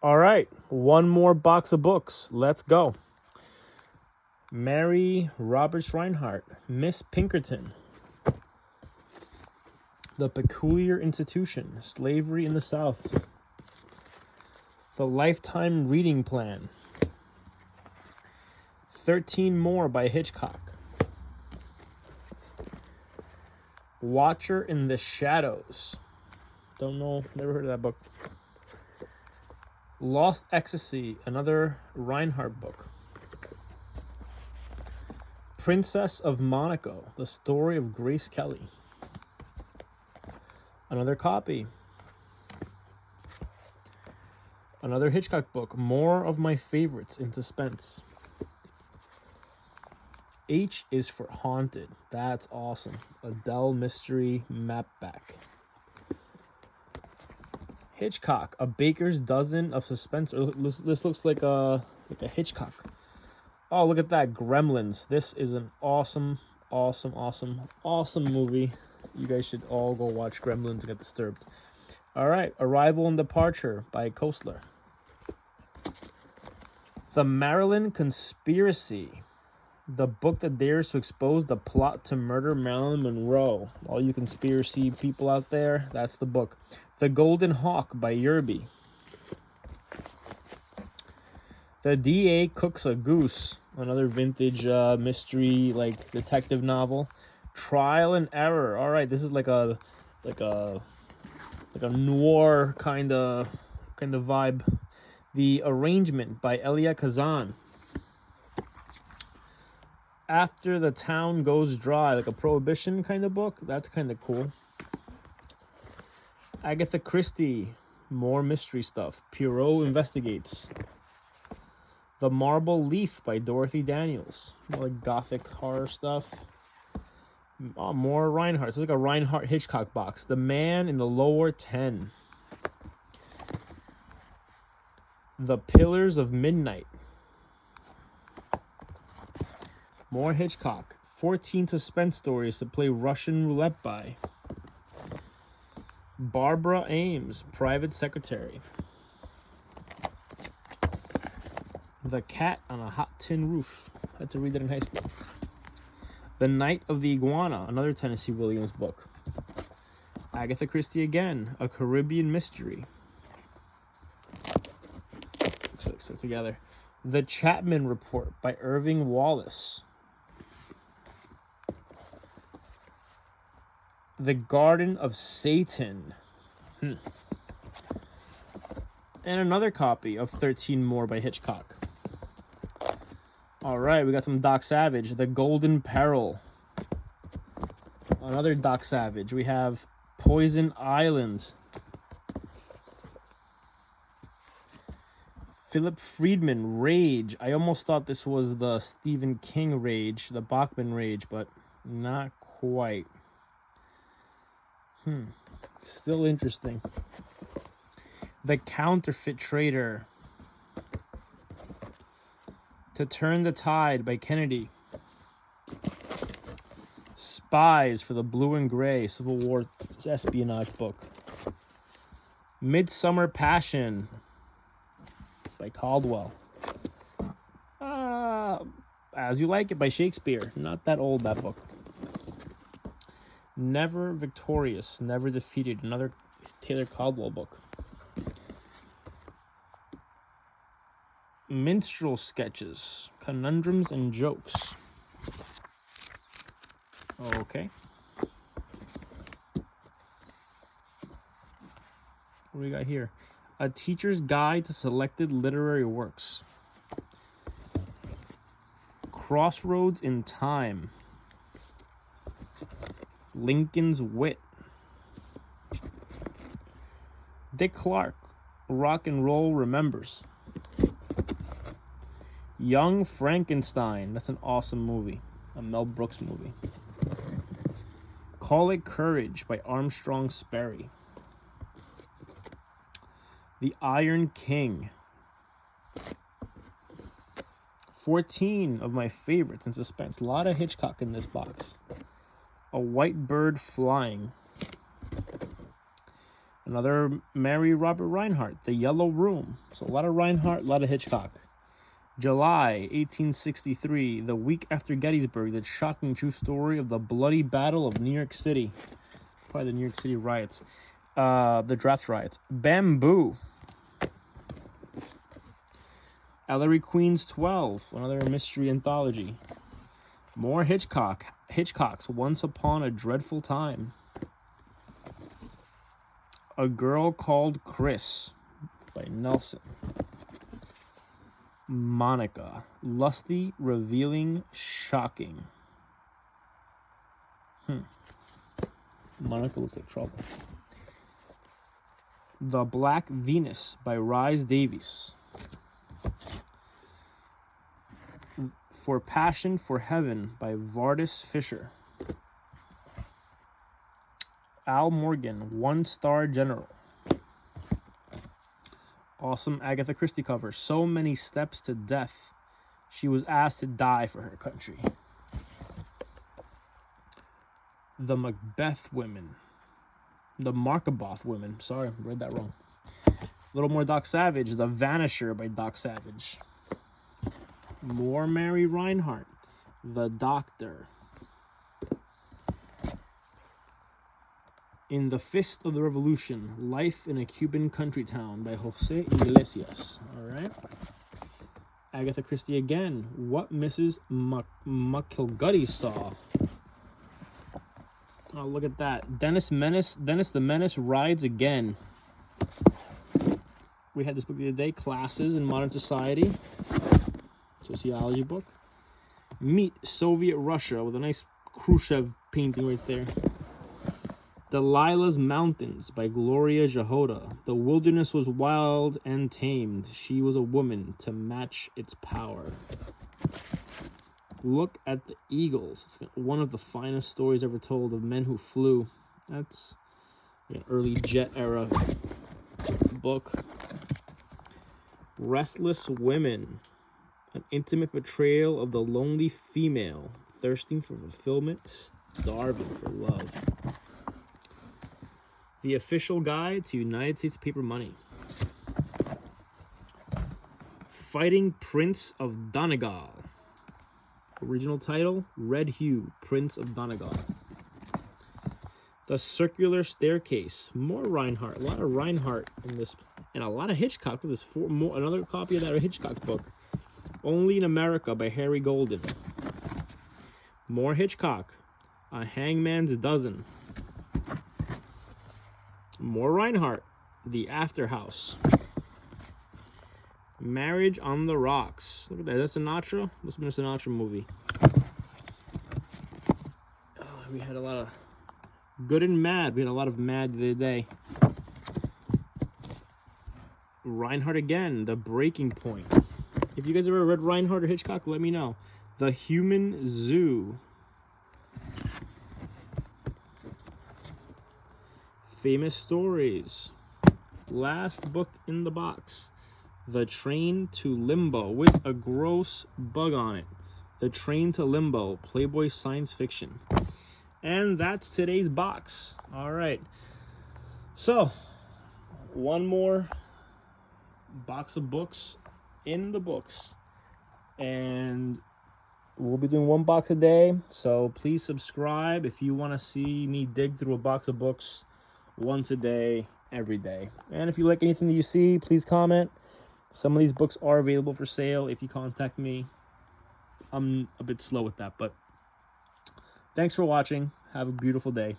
All right, one more box of books. Let's go. Mary Roberts Rinehart, Miss Pinkerton, The Peculiar Institution, Slavery in the South, The Lifetime Reading Plan, 13 More by Hitchcock, Watcher in the Shadows. Don't know, never heard of that book. Lost Ecstasy, another Rinehart book. Princess of Monaco, The Story of Grace Kelly. Another copy. Another Hitchcock book, More of My Favorites in Suspense. H is for Haunted. That's awesome. Adele Mystery Map Back. Hitchcock, A Baker's Dozen of Suspense. This looks like a Hitchcock. Oh, look at that, Gremlins. This is an awesome movie. You guys should all go watch Gremlins and get disturbed. All right, Arrival and Departure by Kostler. The Maryland Conspiracy, the book that dares to expose the plot to murder Marilyn Monroe. All you conspiracy people out there, that's the book. The Golden Hawk by Yerby. The DA Cooks a Goose, another vintage mystery, like detective novel. Trial and Error. All right, this is like a noir kind of vibe. The Arrangement by Elia Kazan. After the Town Goes Dry, like a prohibition kind of book. That's kind of cool. Agatha Christie, more mystery stuff. Poirot Investigates. The Marble Leaf by Dorothy Daniels, more like gothic horror stuff. Oh, more Rinehart. It's like a Rinehart Hitchcock box. The Man in the Lower 10. The Pillars of Midnight. More Hitchcock. 14 suspense stories to play Russian roulette by. Barbara Ames, Private Secretary. The Cat on a Hot Tin Roof. I had to read that in high school. The Night of the Iguana, another Tennessee Williams book. Agatha Christie again, A Caribbean Mystery. Looks like stuck together. The Chapman Report by Irving Wallace. The Garden of Satan. And another copy of 13 More by Hitchcock. All right, we got some Doc Savage. The Golden Peril. Another Doc Savage. We have Poison Island. Philip Friedman, Rage. I almost thought this was the Stephen King Rage, the Bachman Rage, but not quite. Still interesting. The Counterfeit Trader. To Turn the Tide by Kennedy. Spies for the Blue and Gray, Civil War espionage book. Midsummer Passion by Caldwell. As You Like It by Shakespeare. Not that old, that book. Never Victorious, Never Defeated, another Taylor Caldwell book. Minstrel Sketches, Conundrums and Jokes. Okay. What do we got here? A Teacher's Guide to Selected Literary Works. Crossroads in Time. Lincoln's Wit. Dick Clark, Rock and Roll Remembers. Young Frankenstein. That's an awesome movie. A Mel Brooks movie. Call It Courage by Armstrong Sperry. The Iron King. 14 of my favorites in suspense. A lot of Hitchcock in this box. A White Bird Flying. Another Mary Robert Rinehart, The Yellow Room. So a lot of Rinehart, a lot of Hitchcock. July 1863, the week after Gettysburg, the shocking true story of the bloody battle of New York City. Probably the New York City riots. The draft riots. Bamboo. Ellery Queen's 12, another mystery anthology. More Hitchcock. Hitchcock's Once Upon a Dreadful Time. A Girl Called Chris by Nelson. Monica. Lusty, revealing, shocking. Monica looks like trouble. The Black Venus by Rhys Davies. For Passion for Heaven by Vardis Fisher. Al Morgan, One-Star General. Awesome Agatha Christie cover. So Many Steps to Death. She was asked to die for her country. The Macbeth Women. The Markaboth Women. Sorry, I read that wrong. A little more Doc Savage. The Vanisher by Doc Savage. More Mary Rinehart. The Doctor. In the Fist of the Revolution, Life in a Cuban Country Town by Jose Iglesias. All right. Agatha Christie again. What Mrs. McIlgutty Saw. Oh, look at that. Dennis the Menace rides again. We had this book the other day. Classes in Modern Society. Sociology book. Meet Soviet Russia with a nice Khrushchev painting right there. Delilah's Mountains by Gloria Jahoda. The wilderness was wild and tamed. She was a woman to match its power. Look at the Eagles. It's one of the finest stories ever told of men who flew. That's an early jet era book. Restless Women. An intimate portrayal of the lonely female, thirsting for fulfillment, starving for love. The Official Guide to United States Paper Money. Fighting Prince of Donegal. Original title, Red Hue, Prince of Donegal. The Circular Staircase. More Rinehart. A lot of Rinehart in this. And a lot of Hitchcock. This another copy of that Hitchcock book. Only in America by Harry Golden. More Hitchcock. A Hangman's Dozen. More Rinehart. The After House. Marriage on the Rocks. Look at that. That's Sinatra. Must have been a Sinatra movie. Oh, we had a lot of Good and Mad. We had a lot of Mad the other day. Rinehart again. The Breaking Point. If you guys ever read Rinehart or Hitchcock, let me know. The Human Zoo. Famous Stories. Last book in the box. The Train to Limbo with a gross bug on it. The Train to Limbo, Playboy Science Fiction. And that's today's box. All right. So, one more box of books in the books. And we'll be doing one box a day. So please subscribe if you want to see me dig through a box of books once a day, every day. And if you like anything that you see, please comment. Some of these books are available for sale if you contact me. I'm a bit slow with that, but thanks for watching. Have a beautiful day.